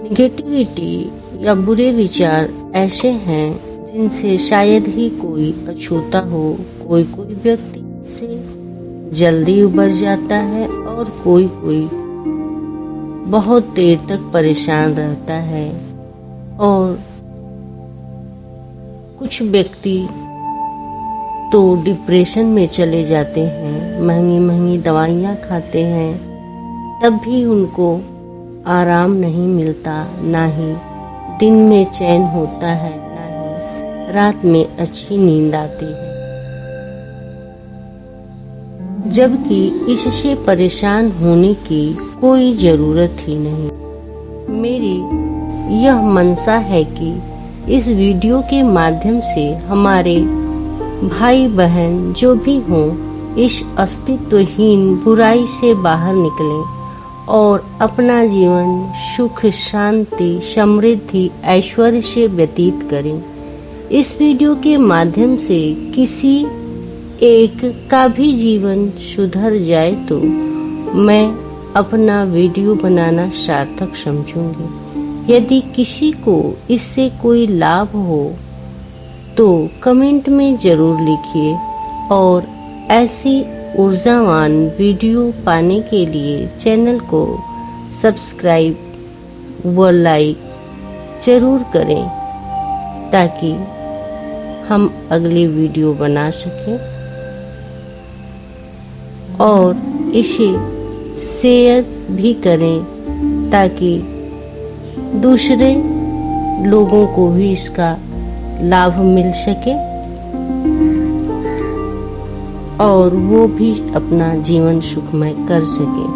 Negativity या बुरे विचार ऐसे हैं जिनसे शायद ही कोई अछूता हो। कोई कोई व्यक्ति से जल्दी उबर जाता है और कोई कोई बहुत देर तक परेशान रहता है, और कुछ व्यक्ति तो डिप्रेशन में चले जाते हैं, महंगी महंगी दवाइयाँ खाते हैं, तब भी उनको आराम नहीं मिलता, ना ही दिन में चैन होता है, ना ही रात में अच्छी नींद आती है। जबकि इससे परेशान होने की कोई जरूरत ही नहीं। मेरी यह मनसा है कि इस वीडियो के माध्यम से हमारे भाई बहन जो भी हों, इस अस्तित्वहीन बुराई से बाहर निकलें और अपना जीवन सुख, शांति, समृद्धि, ऐश्वर्य से व्यतीत करें। इस वीडियो के माध्यम से किसी एक का भी जीवन सुधर जाए तो मैं अपना वीडियो बनाना सार्थक समझूंगी। यदि किसी को इससे कोई लाभ हो तो कमेंट में जरूर लिखिए, और ऐसी ऊर्जावान वीडियो पाने के लिए चैनल को सब्सक्राइब व लाइक जरूर करें, ताकि हम अगली वीडियो बना सकें और इसे शेयर भी करें, ताकि दूसरे लोगों को भी इसका लाभ मिल सके और वो भी अपना जीवन सुखमय कर सके।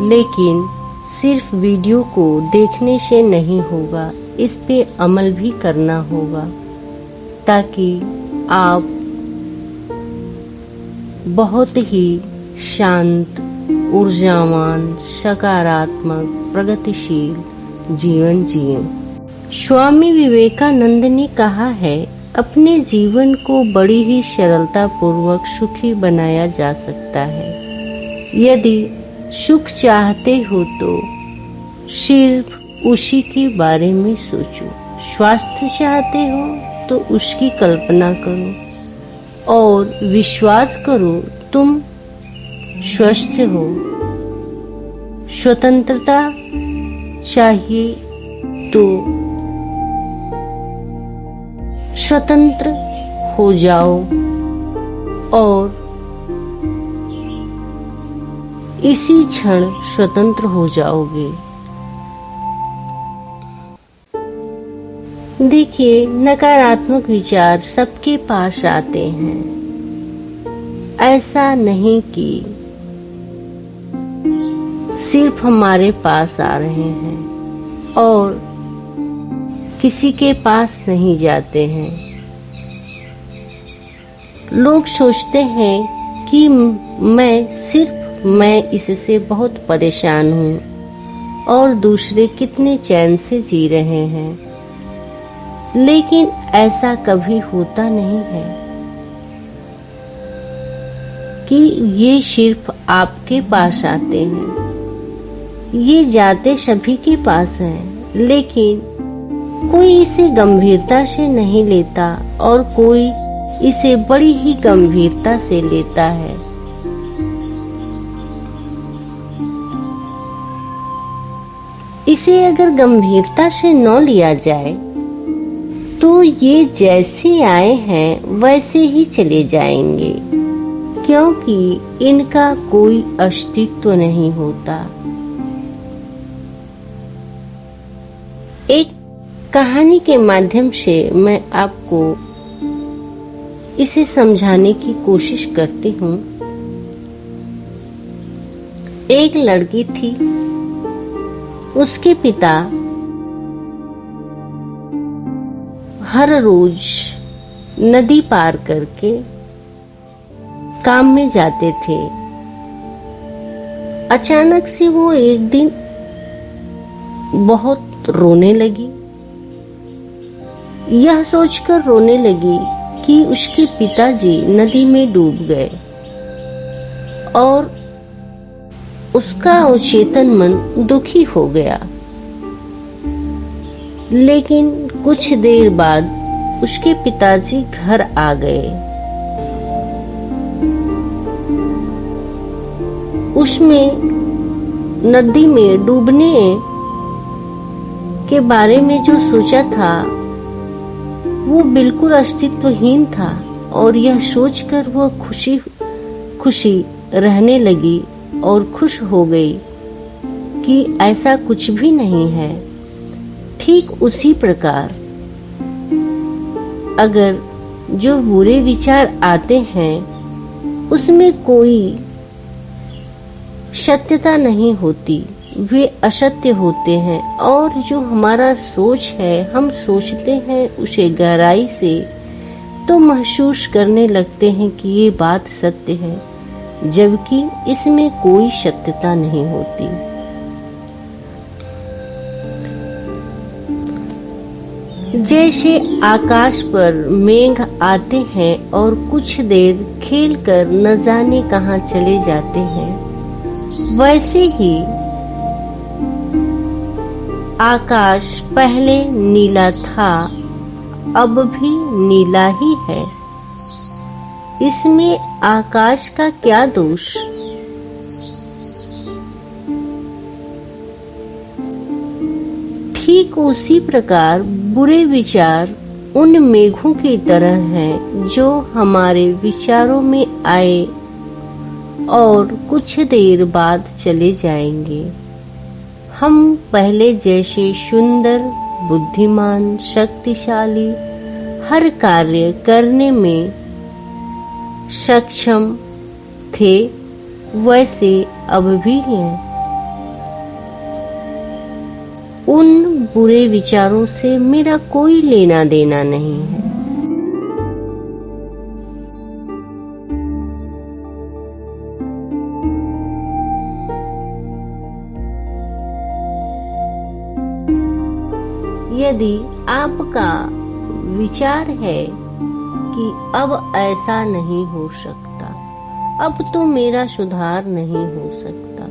लेकिन सिर्फ वीडियो को देखने से नहीं होगा, इस पे अमल भी करना होगा, ताकि आप बहुत ही शांत, ऊर्जावान, सकारात्मक, प्रगतिशील जीवन जिएं। स्वामी विवेकानंद ने कहा है, अपने जीवन को बड़ी ही सरलता पूर्वक सुखी बनाया जा सकता है। यदि सुख चाहते हो तो सिर्फ उसी के बारे में सोचो। स्वास्थ्य चाहते हो तो उसकी कल्पना करो और विश्वास करो तुम स्वस्थ हो। स्वतंत्रता चाहिए तो स्वतंत्र हो जाओ और इसी क्षण स्वतंत्र हो जाओगे। देखिए, नकारात्मक विचार सबके पास आते हैं। ऐसा नहीं कि सिर्फ हमारे पास आ रहे हैं और किसी के पास नहीं जाते हैं। लोग सोचते हैं कि मैं इससे बहुत परेशान हूँ और दूसरे कितने चैन से जी रहे हैं, लेकिन ऐसा कभी होता नहीं है कि ये सिर्फ आपके पास आते हैं। ये जाते सभी के पास हैं, लेकिन कोई इसे गंभीरता से नहीं लेता और कोई इसे बड़ी ही गंभीरता से लेता है। इसे अगर गंभीरता से न लिया जाए तो ये जैसे आए हैं वैसे ही चले जाएंगे, क्योंकि इनका कोई अस्तित्व नहीं होता। एक कहानी के माध्यम से मैं आपको इसे समझाने की कोशिश करती हूँ। एक लड़की थी, उसके पिता हर रोज नदी पार करके काम में जाते थे। अचानक से वो एक दिन बहुत रोने लगी। यह सोचकर रोने लगी कि उसके पिताजी नदी में डूब गए और उसका अचेतन मन दुखी हो गया। लेकिन कुछ देर बाद उसके पिताजी घर आ गए। उसमें नदी में डूबने के बारे में जो सोचा था वो बिल्कुल अस्तित्वहीन था, और यह सोचकर वह खुशी खुशी रहने लगी और खुश हो गई कि ऐसा कुछ भी नहीं है। ठीक उसी प्रकार अगर जो बुरे विचार आते हैं उसमें कोई सत्यता नहीं होती, वे असत्य होते हैं, और जो हमारा सोच है, हम सोचते हैं उसे गहराई से तो महसूस करने लगते हैं कि ये बात सत्य है, जबकि इसमें कोई सत्यता नहीं होती। जैसे आकाश पर मेघ आते हैं और कुछ देर खेलकर न जाने कहां चले जाते हैं, वैसे ही आकाश पहले नीला था, अब भी नीला ही है। इसमें आकाश का क्या दोष? ठीक उसी प्रकार बुरे विचार उन मेघों की तरह हैं जो हमारे विचारों में आए और कुछ देर बाद चले जाएंगे। हम पहले जैसे सुंदर, बुद्धिमान, शक्तिशाली, हर कार्य करने में सक्षम थे, वैसे अब भी हैं। उन बुरे विचारों से मेरा कोई लेना देना नहीं है। यदि आपका विचार है कि अब ऐसा नहीं हो सकता, अब तो मेरा सुधार नहीं हो सकता,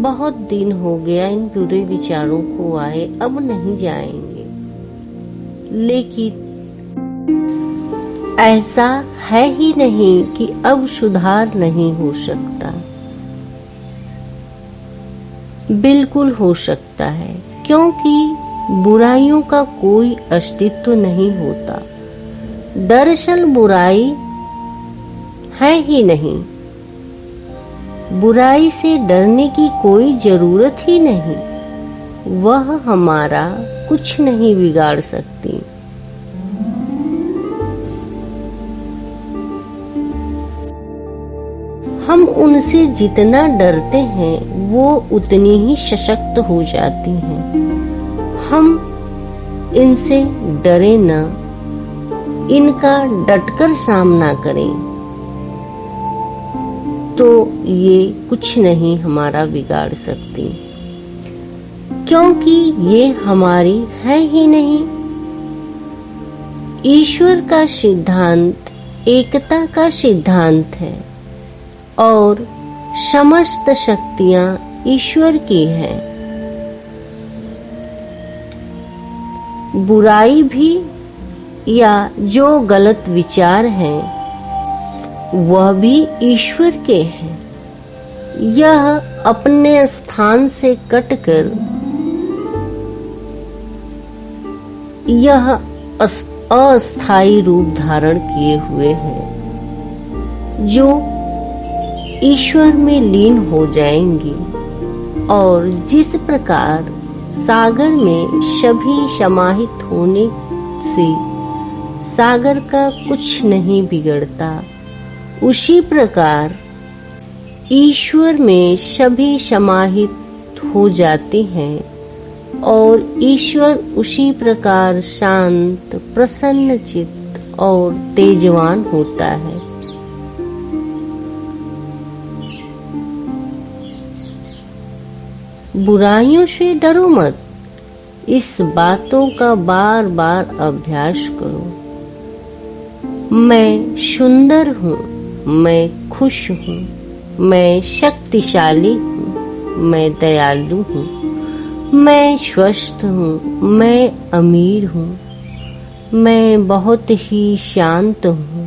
बहुत दिन हो गया इन बुरे विचारों को आए, अब नहीं जाएंगे, लेकिन ऐसा है ही नहीं कि अब सुधार नहीं हो सकता। बिल्कुल हो सकता है, क्योंकि बुराइयों का कोई अस्तित्व नहीं होता। दरअसल बुराई है ही नहीं, बुराई से डरने की कोई जरूरत ही नहीं, वह हमारा कुछ नहीं बिगाड़ सकती। हम उनसे जितना डरते हैं वो उतनी ही सशक्त हो जाती हैं। हम इनसे डरे न, इनका डटकर सामना करें तो ये कुछ नहीं हमारा बिगाड़ सकती, क्योंकि ये हमारी है ही नहीं। ईश्वर का सिद्धांत एकता का सिद्धांत है और समस्त शक्तियां ईश्वर की हैं। बुराई भी या जो गलत विचार हैं वह भी ईश्वर के हैं। यह अपने स्थान से कटकर यह अस्थायी रूप धारण किए हुए हैं जो ईश्वर में लीन हो जाएंगी। और जिस प्रकार सागर में सभी समाहित होने से सागर का कुछ नहीं बिगड़ता, उसी प्रकार ईश्वर में सभी समाहित हो जाते हैं और ईश्वर उसी प्रकार शांत, प्रसन्न चित्त और तेजवान होता है। बुराइयों से डरो मत, इस बातों का बार बार अभ्यास करो। मैं सुंदर हूँ, मैं खुश हूँ, मैं शक्तिशाली हूँ, मैं दयालु हूँ, मैं स्वस्थ हूँ, मैं अमीर हूँ, मैं बहुत ही शांत हूँ,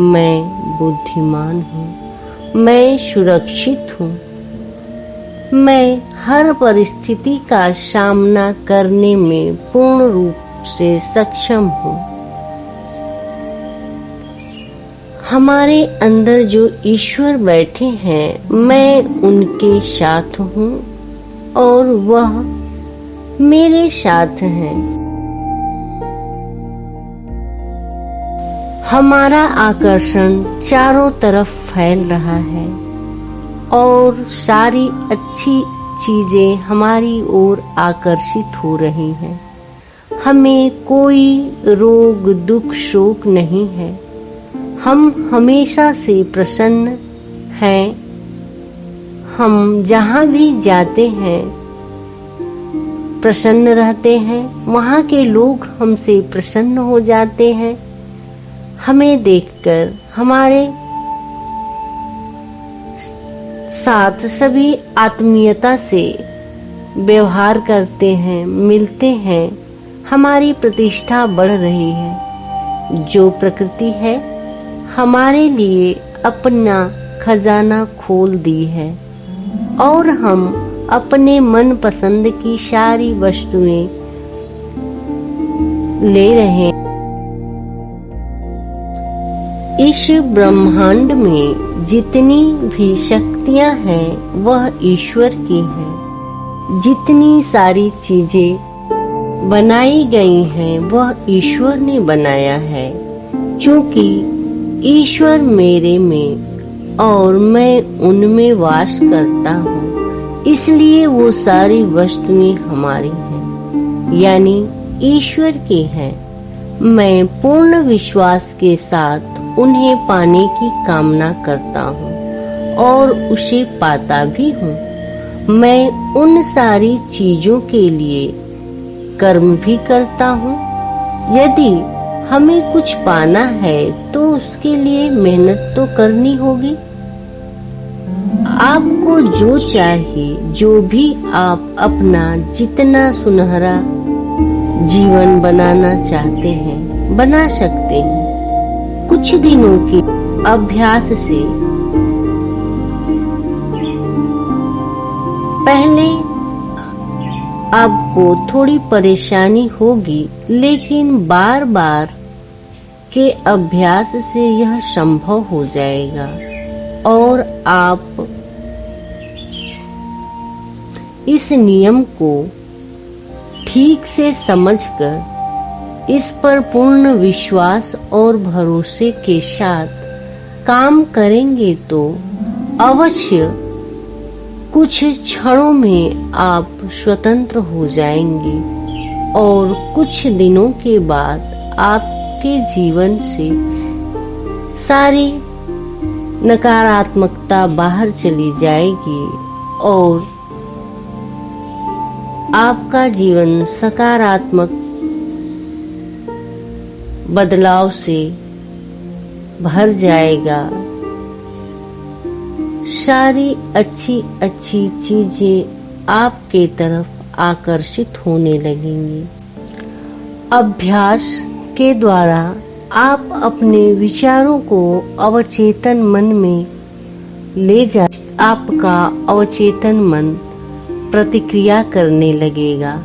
मैं बुद्धिमान हूँ, मैं सुरक्षित हूँ, मैं हर परिस्थिति का सामना करने में पूर्ण रूप से सक्षम हूँ। हमारे अंदर जो ईश्वर बैठे हैं, मैं उनके साथ हूँ और वह मेरे साथ हैं। हमारा आकर्षण चारों तरफ फैल रहा है और सारी अच्छी चीजें हमारी ओर आकर्षित हो रही हैं। हमें कोई रोग, दुख, शोक नहीं है। हम हमेशा से प्रसन्न हैं। हम जहाँ भी जाते हैं प्रसन्न रहते हैं। वहाँ के लोग हमसे प्रसन्न हो जाते हैं। हमें देखकर हमारे साथ सभी आत्मीयता से व्यवहार करते हैं, मिलते हैं। हमारी प्रतिष्ठा बढ़ रही है। जो प्रकृति है हमारे लिए अपना खजाना खोल दी है और हम अपने मन पसंद की सारी वस्तुएं ले रहे हैं। इस ब्रह्मांड में जितनी भी शक्तियां हैं वह ईश्वर की हैं। जितनी सारी चीजें बनाई गई हैं वह ईश्वर ने बनाया है। क्योंकि ईश्वर मेरे में और मैं उनमें वास करता हूँ, इसलिए वो सारी वस्तुएं हमारी हैं, यानी ईश्वर की हैं। मैं पूर्ण विश्वास के साथ उन्हें पाने की कामना करता हूँ और उसे पाता भी हूँ। मैं उन सारी चीजों के लिए कर्म भी करता हूँ। यदि हमें कुछ पाना है तो उसके लिए मेहनत तो करनी होगी। आपको जो चाहिए, जो भी आप अपना जितना सुनहरा जीवन बनाना चाहते हैं बना सकते हैं। कुछ दिनों के अभ्यास से पहले आपको थोड़ी परेशानी होगी, लेकिन बार बार के अभ्यास से यह संभव हो जाएगा और आप इस नियम को ठीक से समझकर इस पर पूर्ण विश्वास और भरोसे के साथ काम करेंगे तो अवश्य कुछ क्षणों में आप स्वतंत्र हो जाएंगे और कुछ दिनों के बाद आपके जीवन से सारी नकारात्मकता बाहर चली जाएगी और आपका जीवन सकारात्मक बदलाव से भर जाएगा। सारी अच्छी अच्छी चीजें आपके तरफ आकर्षित होने लगेंगी। अभ्यास के द्वारा आप अपने विचारों को अवचेतन मन में ले जा। आपका अवचेतन मन प्रतिक्रिया करने लगेगा।